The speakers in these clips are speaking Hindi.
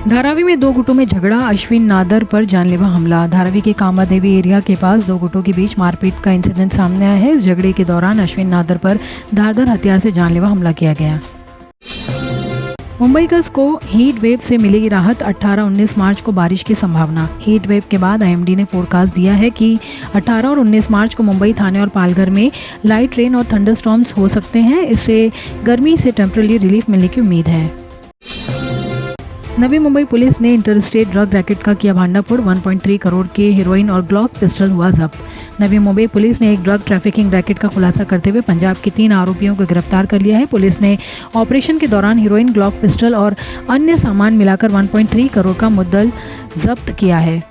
धारावी में दो गुटों में झगड़ा, अश्विन नादर पर जानलेवा हमला। धारावी के कामादेवी एरिया के पास दो गुटों के बीच मारपीट का इंसिडेंट सामने आया है। इस झगड़े के दौरान अश्विन नादर पर धारदार हथियार से जानलेवा हमला किया गया। मुंबईकर्स को हीट वेव से मिलेगी राहत, 18-19 मार्च को बारिश की संभावना। हीट वेव के बाद आईएमडी ने फोरकास्ट दिया है कि 18 और 19 मार्च को मुंबई, थाने और पालघर में लाइट रेन और थंडरस्टॉर्म्स हो सकते हैं। इससे गर्मी से टेम्पररी रिलीफ मिलने की उम्मीद है। नवी मुंबई पुलिस ने इंटरस्टेट ड्रग रैकेट का किया भांडाफोड़, 1.3 करोड़ के हीरोइन और ग्लॉक पिस्टल हुआ जब्त। नवी मुंबई पुलिस ने एक ड्रग ट्रैफिकिंग रैकेट का खुलासा करते हुए पंजाब के 3 आरोपियों को गिरफ्तार कर लिया है। पुलिस ने ऑपरेशन के दौरान हीरोइन, ग्लॉक पिस्टल और अन्य सामान मिलाकर 1.3 करोड़ का मुद्दल जब्त किया है।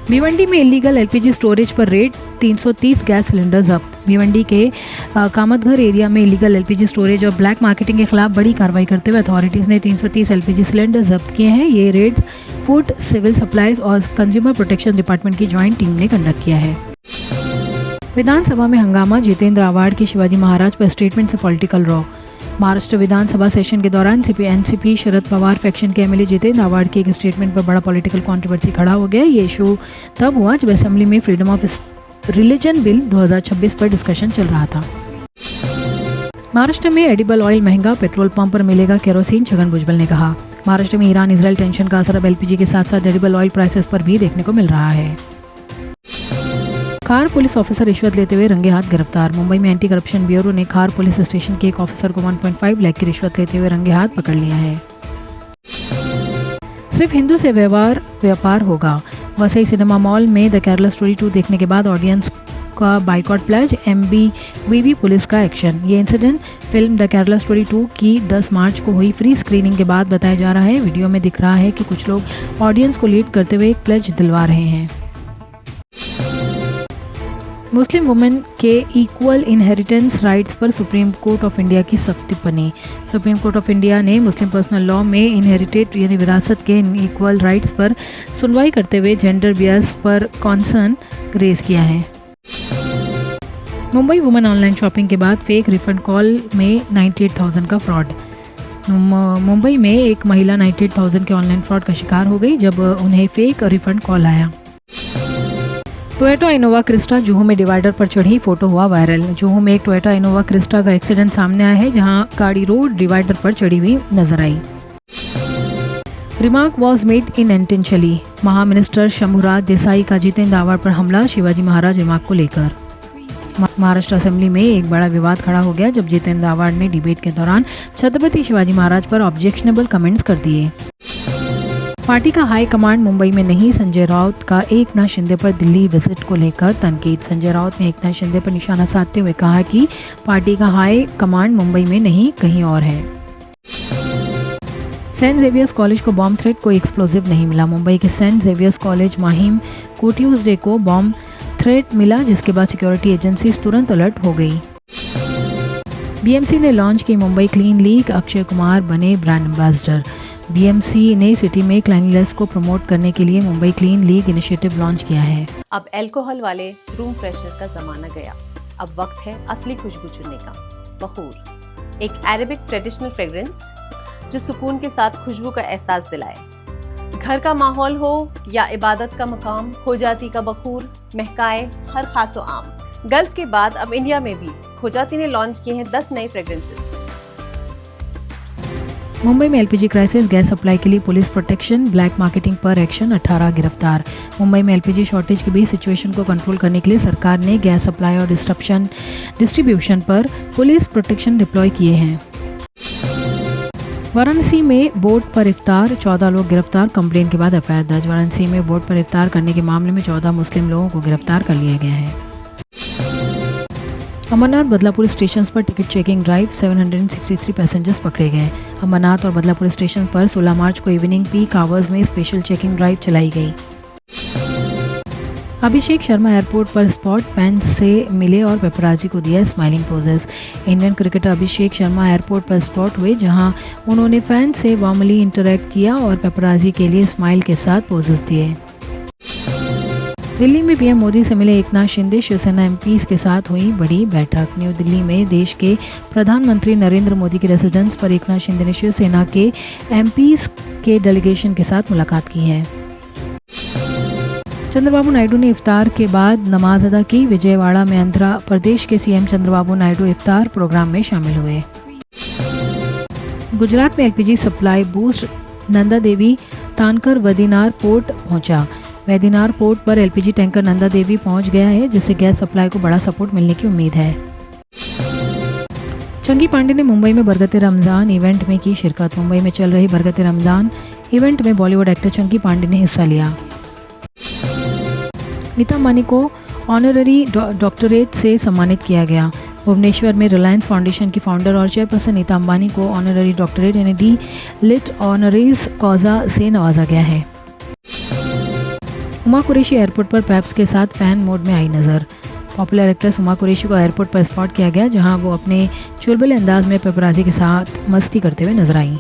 भिवंडी में इलीगल एलपीजी स्टोरेज पर रेड, 330 गैस सिलेंडर जब्त। भिवंडी के कामतघर एरिया में इलीगल एलपीजी स्टोरेज और ब्लैक मार्केटिंग के खिलाफ बड़ी कार्रवाई करते हुए अथॉरिटीज़ ने 330 एलपीजी सिलेंडर जब्त किए हैं। ये रेड फूड, सिविल सप्लाईज और कंज्यूमर प्रोटेक्शन डिपार्टमेंट की ज्वाइंट टीम ने कंडक्ट किया है। विधानसभा में हंगामा, जितेंद्र आव्हाड के शिवाजी महाराज पर स्टेटमेंट से पॉलिटिकल रॉ। महाराष्ट्र विधानसभा सेशन के दौरान एनसीपी शरद पवार फैक्शन के एमएलए जितेंद्र आव्हाड के एक स्टेटमेंट पर बड़ा पॉलिटिकल कंट्रोवर्सी खड़ा हो गया। ये इशू तब हुआ जब असेंबली में फ्रीडम ऑफ रिलीजन बिल 2026 पर डिस्कशन चल रहा था। महाराष्ट्र में एडिबल ऑयल महंगा, पेट्रोल पंप पर मिलेगा केरोसिन, छगन भुजबल ने कहा। महाराष्ट्र में ईरान इजराइल टेंशन का असर अब एलपीजी के साथ साथ एडिबल ऑयल प्राइसेस पर भी देखने को मिल रहा है। खार पुलिस ऑफिसर रिश्वत लेते हुए रंगे हाथ गिरफ्तार। मुंबई में एंटी करप्शन ब्यूरो ने खार पुलिस स्टेशन के एक ऑफिसर को 1.5 लाख की रिश्वत लेते हुए रंगे हाथ पकड़ लिया है। सिर्फ हिंदू से व्यापार होगा। वसई सिनेमा मॉल में द केरला स्टोरी 2 देखने के बाद ऑडियंस का बाइकॉट प्लेज, एमबीवीवी पुलिस का एक्शन। ये incident film the Kerala story 2 की 10 मार्च को हुई फ्री स्क्रीनिंग के बाद बताया जा रहा है। वीडियो में दिख रहा है कि कुछ लोग ऑडियंस को लीड करते हुए एक प्लेज दिलवा रहे हैं। मुस्लिम वुमेन के इक्वल इनहेरिटेंस राइट्स पर सुप्रीम कोर्ट ऑफ इंडिया की सख्त टिप्पणी। सुप्रीम कोर्ट ऑफ इंडिया ने मुस्लिम पर्सनल लॉ में इनहेरिटेड यानी विरासत के इक्वल राइट्स पर सुनवाई करते हुए जेंडर बियस पर कॉन्सर्न रेज किया है। मुंबई वुमेन ऑनलाइन शॉपिंग के बाद फेक रिफंड कॉल में 98,000 का फ्रॉड। मुंबई में एक महिला 98,000 के ऑनलाइन फ्रॉड का शिकार हो गई जब उन्हें फेक रिफंड कॉल आया। टोयोटा इनोवा क्रिस्टा जुहू में डिवाइडर पर चढ़ी, फोटो हुआ वायरल। जुहू में एक टोयोटा इनोवा क्रिस्टा का एक्सीडेंट सामने आया है जहां गाड़ी रोड डिवाइडर पर चढ़ी हुई नजर आई। Remark was made in intentionally. महामिनिस्टर शंभुराज देसाई का जितेंद्र आव्हाड पर हमला, शिवाजी महाराज रिमार्क को लेकर। महाराष्ट्र असेंबली में एक बड़ा विवाद खड़ा हो गया जब जितेंद्र आव्हाड ने डिबेट के दौरान छत्रपति शिवाजी महाराज पर ऑब्जेक्शनेबल कमेंट्स कर दिए। पार्टी का हाई कमांड मुंबई में नहीं, संजय राउत का एकनाथ शिंदे पर दिल्ली विजिट को लेकर तनकीद। संजय राउत ने एकनाथ शिंदे पर निशाना साधते हुए कहा कि पार्टी का हाई कमांड मुंबई में नहीं, कहीं और है। सेंट जेवियर्स कॉलेज को बॉम्ब थ्रेट, कोई एक्सप्लोजिव नहीं मिला। मुंबई के सेंट जेवियर्स कॉलेज माहिम को ट्यूसडे को बॉम्ब थ्रेट मिला, जिसके बाद सिक्योरिटी एजेंसीज तुरंत अलर्ट हो गई। बीएमसी ने लॉन्च की मुंबई क्लीन लीग, अक्षय कुमार बने ब्रांड एम्बेसडर। बीएमसी ने सिटी में क्लीनलीनेस को प्रमोट करने के लिए Mumbai clean league initiative launch किया है। अब अल्कोहल वाले रूम फ्रेशनर का जमाना गया। अब वक्त है असली खुशबू चुनने का। बखूर, एक अरेबिक ट्रेडिशनल फ्रेग्रेंस जो सुकून के साथ खुशबू का एहसास दिलाए। घर का माहौल हो या इबादत का मकाम, खोजाती का बखूर महकाए हर खासो आम। गल्फ के बाद अब इंडिया में भी खोजाती ने लॉन्च किए हैं 10 नए फ्रेग्रेंसेस। मुंबई में एलपीजी क्राइसिस, गैस सप्लाई के लिए पुलिस प्रोटेक्शन, ब्लैक मार्केटिंग पर एक्शन, 18 गिरफ्तार। मुंबई में एलपीजी शॉर्टेज के बीच सिचुएशन को कंट्रोल करने के लिए सरकार ने गैस सप्लाई और डिस्ट्रीब्यूशन पर पुलिस प्रोटेक्शन डिप्लॉय किए हैं। वाराणसी में बोट पर इफ्तार, 14 लोग गिरफ्तार, कंप्लेन के बाद एफआईआर दर्ज। वाराणसी में बोट पर इफ्तार करने के मामले में 14 मुस्लिम लोगों को गिरफ्तार कर लिया गया है। अमरनाथ बदलापुर स्टेशन पर टिकट चेकिंग ड्राइव, 763 पैसेंजर्स पकड़े गए। अमरनाथ और बदलापुर स्टेशन पर 16 मार्च को इवनिंग पीक आवर्स में स्पेशल चेकिंग ड्राइव चलाई गई। अभिषेक शर्मा एयरपोर्ट पर स्पॉट फैंस से मिले और पेपराजी को दिया smiling poses. Indian cricketer Abhishek Sharma airport पर स्पॉट हुए जहां उन्होंने फैंस से वार्मली इंटरैक्ट किया और पेपराजी के लिए स्माइल के साथ पोजेस दिए। दिल्ली में पीएम मोदी से मिले एकनाथ शिंदे, शिवसेना एमपीज के साथ हुई बड़ी बैठक। न्यू दिल्ली में देश के प्रधानमंत्री नरेंद्र मोदी के रेसिडेंस पर एकनाथ शिंदे ने शिवसेना के एमपीज के डेलीगेशन के साथ मुलाकात की है। चंद्रबाबू नायडू ने इफ्तार के बाद नमाज अदा की। विजयवाड़ा में आंध्र प्रदेश के सीएम चंद्रबाबू नायडू इफ्तार प्रोग्राम में शामिल हुए। गुजरात में LPG supply boost, Nanda Devi तानकर वेदिनार port पहुंचा। वेदिनार पोर्ट पर एलपीजी टैंकर नंदा देवी पहुंच गया है, जिससे गैस सप्लाई को बड़ा सपोर्ट मिलने की उम्मीद है। चंकी पांडे ने मुंबई में बरगते रमजान इवेंट में की शिरकत। मुंबई में चल रही बरगते रमजान इवेंट में बॉलीवुड एक्टर चंकी पांडे ने हिस्सा लिया। नीता अंबानी को ऑनररी डॉक्टरेट से सम्मानित किया गया। भुवनेश्वर में रिलायंस फाउंडेशन की फाउंडर और चेयरपर्सन नीता अंबानी को ऑनररी डॉक्टरेट यानी डी लिट ऑनरिस कॉजा से नवाजा गया है। हुमा कुरैशी एयरपोर्ट पर पेप्स के साथ फैन मोड में आई नज़र। पॉपुलर एक्ट्रेस हुमा कुरैशी को एयरपोर्ट पर स्पॉट किया गया, जहां वो अपने चुलबुले अंदाज में पेपराजी के साथ मस्ती करते हुए नजर आईं।